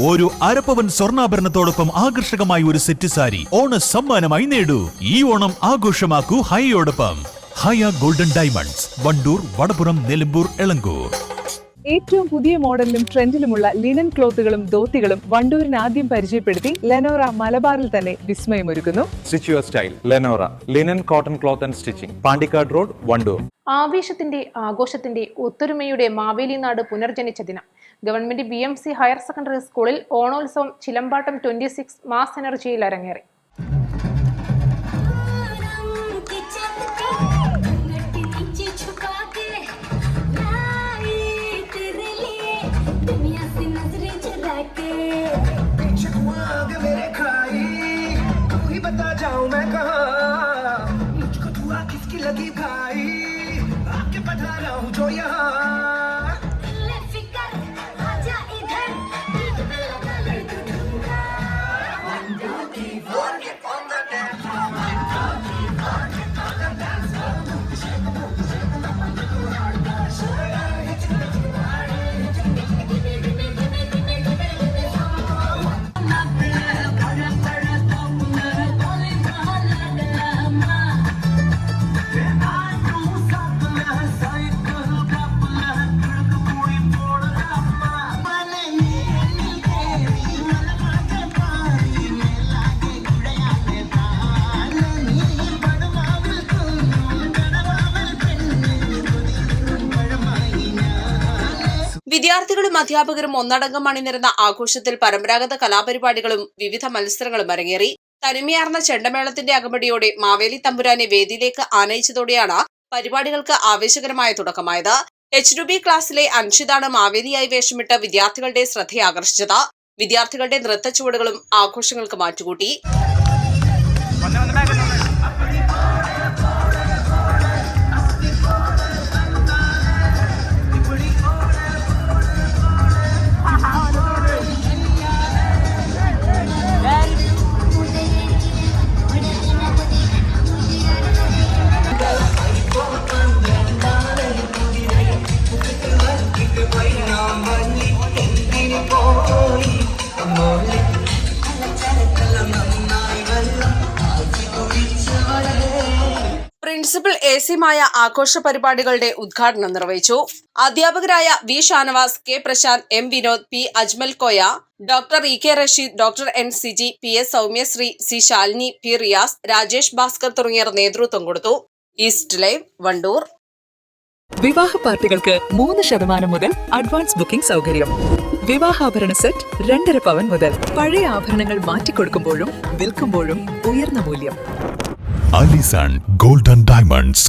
ഒരു അരപ്പവൻ സ്വർണ്ണാഭരണത്തോടൊപ്പം ആകർഷകമായ ഒരു സെറ്റ് സാരി ഓണ സമ്മാനമായി നേടൂ. ഈ ഓണം ആഘോഷമാക്കൂ ഹൈയോടൊപ്പം. ഹയ ഗോൾഡൻ ഡയമണ്ട്സ്, വണ്ടൂർ, വടപുറം, നിലമ്പൂർ, എളങ്കൂർ. ഏറ്റവും പുതിയ മോഡലിലും ട്രെൻഡിലുമുള്ള ലിനൻ ക്ലോത്തുകളും ധോത്തികളും വണ്ടൂരിന് ആദ്യം പരിചയപ്പെടുത്തി ലെനോറ മലബാറിൽ തന്നെ വിസ്മയമൊരുക്കുന്നു. Stitch your style Lenora linen cotton cloth and stitching, Pandikkad road, Wandoor. ആവേശത്തിന്റെ ആഘോഷത്തിന്റെ ഒത്തൊരുമയുടെ മാവേലിനാട് പുനർജനിച്ച ദിനം. ഗവൺമെന്റ് BMC ഹയർ സെക്കൻഡറി സ്കൂളിൽ ഓണോത്സവം ചിലമ്പാട്ടം 26 മാസ് എനർജിയിൽ അരങ്ങേറി. लगी भाई आके बता रहा हूँ जो यहाँ വിദ്യാർത്ഥികളും അധ്യാപകരും ഒന്നടങ്കം അണിനിരന്ന ആഘോഷത്തിൽ പരമ്പരാഗത കലാപരിപാടികളും വിവിധ മത്സരങ്ങളും അരങ്ങേറി. തനിമയാർന്ന ചെണ്ടമേളത്തിന്റെ അകമ്പടിയോടെ മാവേലി തമ്പുരാനെ വേദിയിലേക്ക് ആനയിച്ചതോടെയാണ് പരിപാടികൾക്ക് ആവേശകരമായ തുടക്കമായത്. HUB ക്ലാസ്സിലെ അൻഷിതാണ് മാവേലിയായി വേഷമിട്ട് വിദ്യാർത്ഥികളുടെ ശ്രദ്ധയാകർഷിച്ചത്. വിദ്യാർത്ഥികളുടെ നൃത്തച്ചുവടുകളും ആഘോഷങ്ങൾക്ക് മാറ്റുകൂട്ടി. പ്രിൻസിപ്പൽ AC മായ ആഘോഷ പരിപാടികളുടെ ഉദ്ഘാടനം നിർവഹിച്ചു. അധ്യാപകരായ V Shanavas, K Prasanth, M Vinod, P Ajmal Koya, doctor EK Rasheed, doctor N Siji, PS Soumyasree, C Shalini, P Riyas, Rajesh Bhaskar തുടങ്ങിയവർ നേതൃത്വം കൊടുത്തു. East Live, Wandoor. വിവാഹ പാർട്ടികൾക്ക് 3% മുതൽ അഡ്വാൻസ് ബുക്കിംഗ് സൗകര്യം. വിവാഹാഭരണ സെറ്റ് 2.5 പവൻ മുതൽ. പഴയ ആഭരണങ്ങൾ മാറ്റിക്കൊടുക്കുമ്പോഴും വിൽക്കുമ്പോഴും ഉയർന്ന മൂല്യം. Allison golden diamonds,